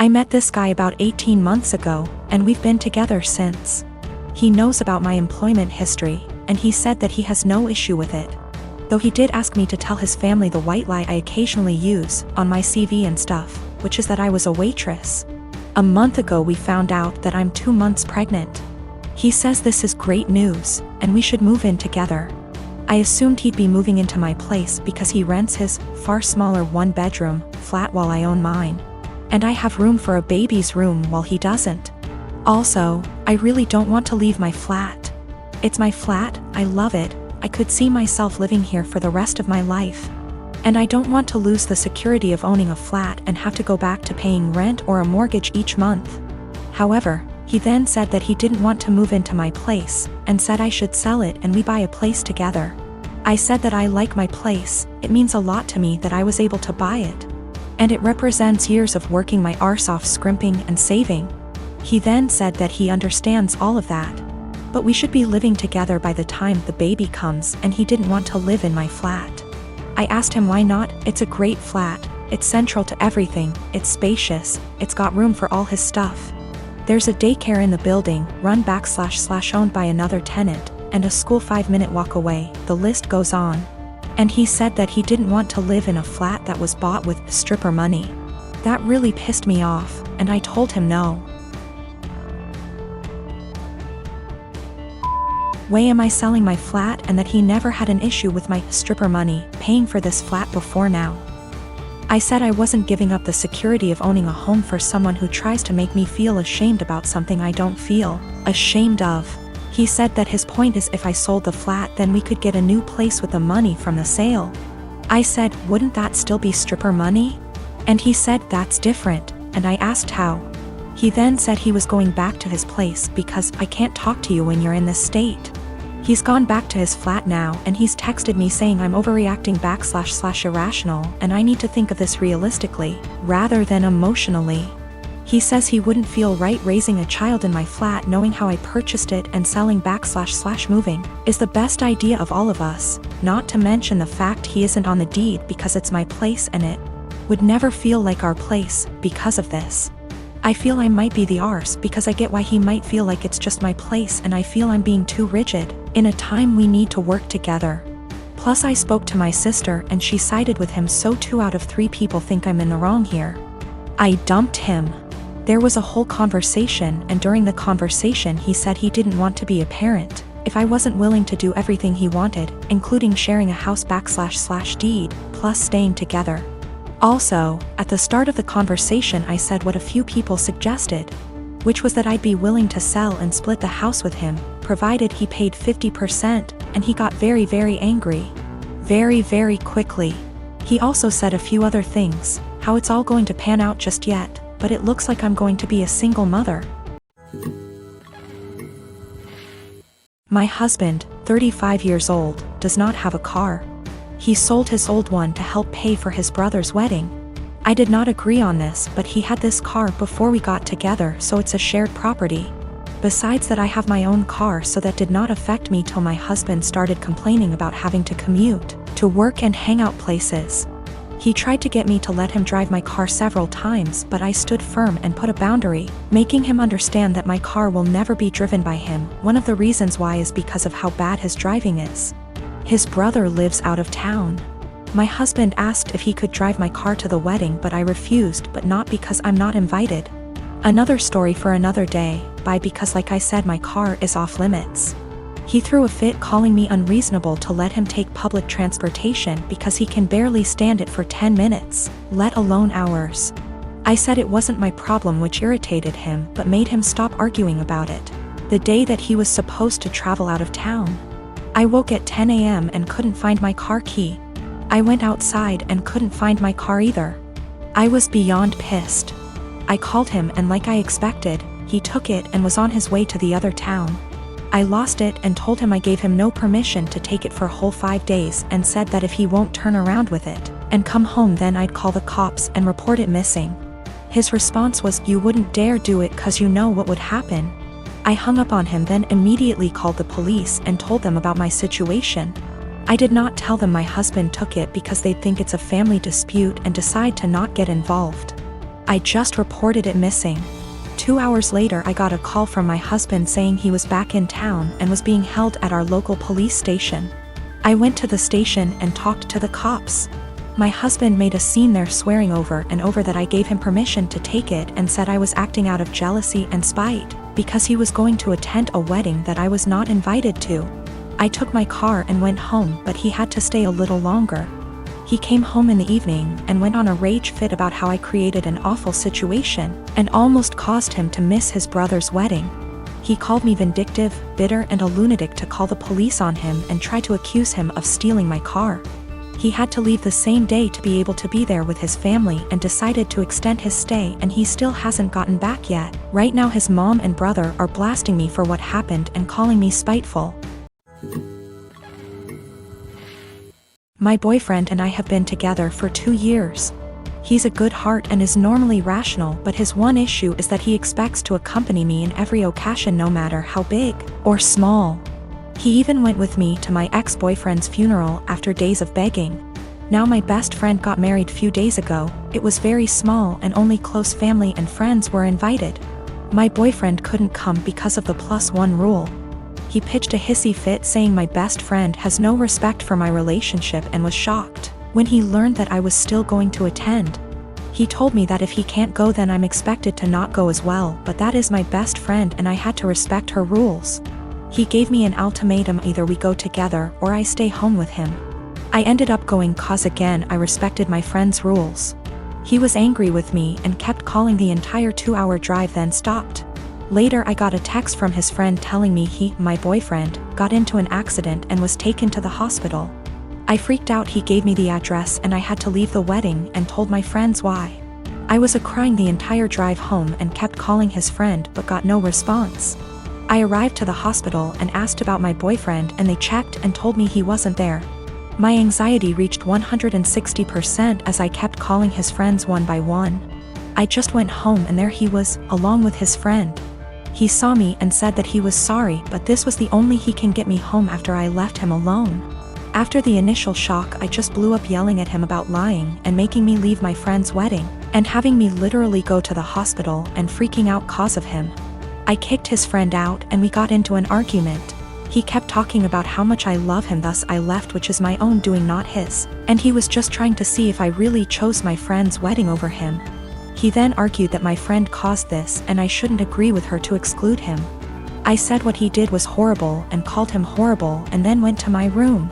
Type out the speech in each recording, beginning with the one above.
I met this guy about 18 months ago, and we've been together since. He knows about my employment history, and he said that he has no issue with it. Though he did ask me to tell his family the white lie I occasionally use on my CV and stuff, which is that I was a waitress. A month ago we found out that I'm 2 months pregnant. He says this is great news, and we should move in together. I assumed he'd be moving into my place because he rents his far smaller 1-bedroom flat while I own mine. And I have room for a baby's room while he doesn't. Also, I really don't want to leave my flat. It's my flat, I love it, I could see myself living here for the rest of my life. And I don't want to lose the security of owning a flat and have to go back to paying rent or a mortgage each month. However, he then said that he didn't want to move into my place, and said I should sell it and we buy a place together. I said that I like my place, it means a lot to me that I was able to buy it. And it represents years of working my arse off scrimping and saving. He then said that he understands all of that. But we should be living together by the time the baby comes, and he didn't want to live in my flat. I asked him why not. It's a great flat, it's central to everything, it's spacious, it's got room for all his stuff. There's a daycare in the building, run//owned by another tenant, and a school 5-minute walk away, the list goes on. And he said that he didn't want to live in a flat that was bought with stripper money. That really pissed me off, and I told him no. Why am I selling my flat, and that he never had an issue with my stripper money paying for this flat before now? I said I wasn't giving up the security of owning a home for someone who tries to make me feel ashamed about something I don't feel ashamed of. He said that his point is if I sold the flat then we could get a new place with the money from the sale. I said, wouldn't that still be stripper money? And he said that's different, and I asked how. He then said he was going back to his place because I can't talk to you when you're in this state. He's gone back to his flat now, and he's texted me saying I'm overreacting / irrational, and I need to think of this realistically, rather than emotionally. He says he wouldn't feel right raising a child in my flat knowing how I purchased it, and selling back / moving is the best idea of all of us, not to mention the fact he isn't on the deed because it's my place and it would never feel like our place because of this. I feel I might be the arse because I get why he might feel like it's just my place, and I feel I'm being too rigid in a time we need to work together. Plus I spoke to my sister and she sided with him, so 2 out of 3 people think I'm in the wrong here. I dumped him. There was a whole conversation, and during the conversation he said he didn't want to be a parent if I wasn't willing to do everything he wanted, including sharing a house back / deed, plus staying together. Also, at the start of the conversation I said what a few people suggested, which was that I'd be willing to sell and split the house with him, provided he paid 50%, and he got very, very angry. Very, very quickly. He also said a few other things, how it's all going to pan out just yet, but it looks like I'm going to be a single mother. My husband, 35 years old, does not have a car. He sold his old one to help pay for his brother's wedding. I did not agree on this, but he had this car before we got together, so it's a shared property. Besides that, I have my own car, so that did not affect me till my husband started complaining about having to commute to work and hangout places. He tried to get me to let him drive my car several times, but I stood firm and put a boundary, making him understand that my car will never be driven by him. One of the reasons why is because of how bad his driving is. His brother lives out of town. My husband asked if he could drive my car to the wedding, but I refused, but not because I'm not invited. Another story for another day, because like I said, my car is off limits. He threw a fit calling me unreasonable to let him take public transportation because he can barely stand it for 10 minutes, let alone hours. I said it wasn't my problem, which irritated him but made him stop arguing about it. The day that he was supposed to travel out of town, I woke at 10 a.m. and couldn't find my car key. I went outside and couldn't find my car either. I was beyond pissed. I called him, and like I expected, he took it and was on his way to the other town. I lost it and told him I gave him no permission to take it for a whole 5 days, and said that if he won't turn around with it and come home, then I'd call the cops and report it missing. His response was, "You wouldn't dare do it 'cause you know what would happen." I hung up on him, then immediately called the police and told them about my situation. I did not tell them my husband took it because they'd think it's a family dispute and decide to not get involved. I just reported it missing. 2 hours later, I got a call from my husband saying he was back in town and was being held at our local police station. I went to the station and talked to the cops. My husband made a scene there, swearing over and over that I gave him permission to take it and said I was acting out of jealousy and spite because he was going to attend a wedding that I was not invited to. I took my car and went home, but he had to stay a little longer. He came home in the evening and went on a rage fit about how I created an awful situation and almost caused him to miss his brother's wedding. He called me vindictive, bitter, and a lunatic to call the police on him and try to accuse him of stealing my car. He had to leave the same day to be able to be there with his family and decided to extend his stay, and he still hasn't gotten back yet. Right now his mom and brother are blasting me for what happened and calling me spiteful. My boyfriend and I have been together for 2 years. He's a good heart and is normally rational, but his one issue is that he expects to accompany me in every occasion, no matter how big or small. He even went with me to my ex-boyfriend's funeral after days of begging. Now my best friend got married few days ago. It was very small and only close family and friends were invited. My boyfriend couldn't come because of the +1 rule. He pitched a hissy fit saying my best friend has no respect for my relationship and was shocked when he learned that I was still going to attend. He told me that if he can't go, then I'm expected to not go as well, but that is my best friend and I had to respect her rules. He gave me an ultimatum: either we go together or I stay home with him. I ended up going cause again I respected my friend's rules. He was angry with me and kept calling the entire 2-hour drive, then stopped. Later I got a text from his friend telling me he, my boyfriend, got into an accident and was taken to the hospital. I freaked out. He gave me the address and I had to leave the wedding and told my friends why. I was crying the entire drive home and kept calling his friend but got no response. I arrived to the hospital and asked about my boyfriend, and they checked and told me he wasn't there. My anxiety reached 160% as I kept calling his friends one by one. I just went home and there he was, along with his friend. He saw me and said that he was sorry, but this was the only he can get me home after I left him alone. After the initial shock, I just blew up yelling at him about lying and making me leave my friend's wedding, and having me literally go to the hospital and freaking out cause of him. I kicked his friend out and we got into an argument. He kept talking about how much I love him, thus I left, which is my own doing, not his, and he was just trying to see if I really chose my friend's wedding over him. He then argued that my friend caused this and I shouldn't agree with her to exclude him. I said what he did was horrible and called him horrible and then went to my room.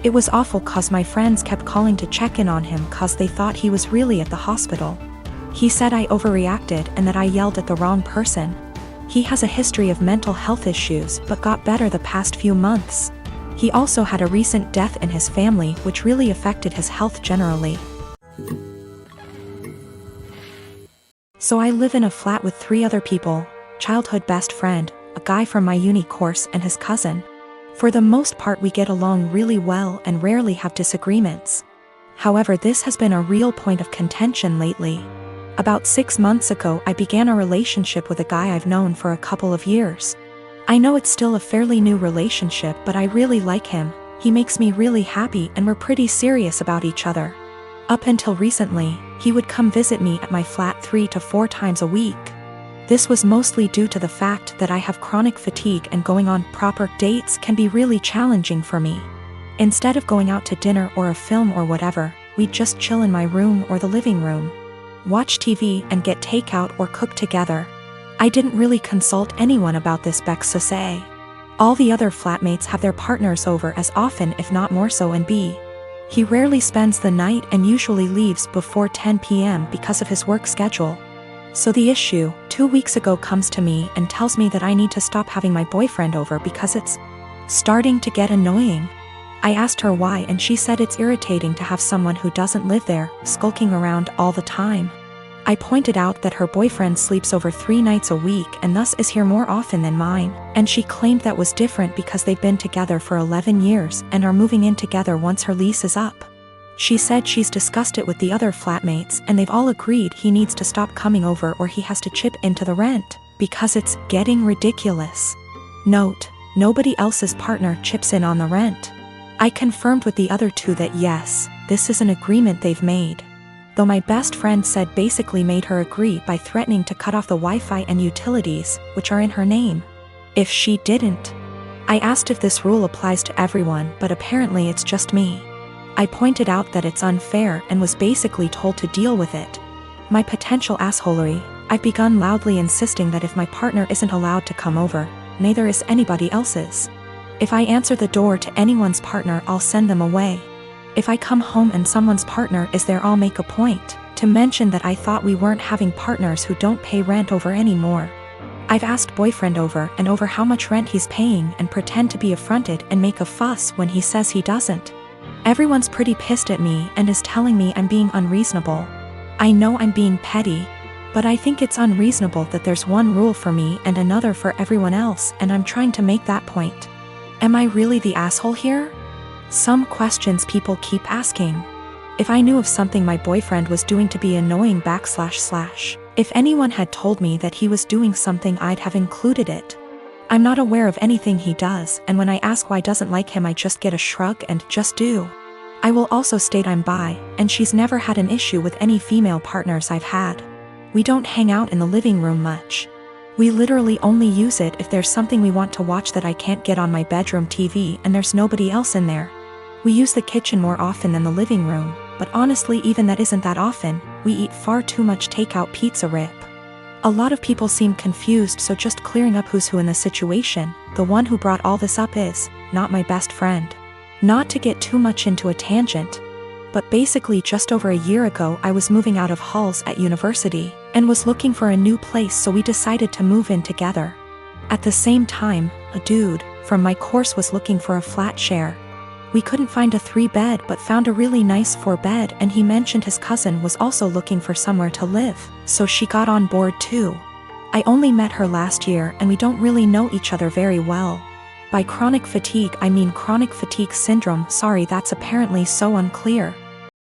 It was awful cause my friends kept calling to check in on him cause they thought he was really at the hospital. He said I overreacted and that I yelled at the wrong person. He has a history of mental health issues but got better the past few months. He also had a recent death in his family which really affected his health generally. So I live in a flat with 3 other people: childhood best friend, a guy from my uni course, and his cousin. For the most part we get along really well and rarely have disagreements. However, this has been a real point of contention lately. About 6 months ago I began a relationship with a guy I've known for a couple of years. I know it's still a fairly new relationship, but I really like him. He makes me really happy and we're pretty serious about each other. Up until recently, he would come visit me at my flat 3 to 4 times a week. This was mostly due to the fact that I have chronic fatigue and going on proper dates can be really challenging for me. Instead of going out to dinner or a film or whatever, we'd just chill in my room or the living room, watch TV and get takeout or cook together. I didn't really consult anyone about this, Bex to say. All the other flatmates have their partners over as often if not more so, and B, he rarely spends the night and usually leaves before 10 p.m. because of his work schedule. So the issue, 2 weeks ago, comes to me and tells me that I need to stop having my boyfriend over because it's starting to get annoying. I asked her why and she said it's irritating to have someone who doesn't live there skulking around all the time. I pointed out that her boyfriend sleeps over 3 nights a week and thus is here more often than mine, and she claimed that was different because they've been together for 11 years and are moving in together once her lease is up. She said she's discussed it with the other flatmates and they've all agreed he needs to stop coming over or he has to chip into the rent, because it's getting ridiculous. Note: nobody else's partner chips in on the rent. I confirmed with the other 2 that yes, this is an agreement they've made. though my best friend said basically made her agree by threatening to cut off the Wi-Fi and utilities, which are in her name, if she didn't. I asked if this rule applies to everyone, but apparently it's just me. I pointed out that it's unfair and was basically told to deal with it. My potential assholery, I've begun loudly insisting that if my partner isn't allowed to come over, neither is anybody else's. If I answer the door to anyone's partner, I'll send them away. If I come home and someone's partner is there, I'll make a point to mention that I thought we weren't having partners who don't pay rent over anymore. I've asked boyfriend over and over how much rent he's paying and pretend to be affronted and make a fuss when he says he doesn't. Everyone's pretty pissed at me and is telling me I'm being unreasonable. I know I'm being petty, but I think it's unreasonable that there's one rule for me and another for everyone else, and I'm trying to make that point. Am I really the asshole here? Some questions people keep asking. If I knew of something my boyfriend was doing to be annoying / if anyone had told me that he was doing something, I'd have included it. I'm not aware of anything he does, and when I ask why I doesn't like him, I just get a shrug and just do. I will also state I'm bi, and she's never had an issue with any female partners I've had. We don't hang out in the living room much. We literally only use it if there's something we want to watch that I can't get on my bedroom TV and there's nobody else in there. We use the kitchen more often than the living room, but honestly even that isn't that often. We eat far too much takeout pizza rip. A lot of people seem confused, so just clearing up who's who in the situation. The one who brought all this up is not my best friend. Not to get too much into a tangent, but basically just over a year ago I was moving out of halls at university and was looking for a new place, so we decided to move in together. At the same time, a dude from my course was looking for a flat share. We couldn't find a 3-bed but found a really nice 4-bed, and he mentioned his cousin was also looking for somewhere to live, so she got on board too. I only met her last year and we don't really know each other very well. By chronic fatigue I mean chronic fatigue syndrome. Sorry, that's apparently so unclear.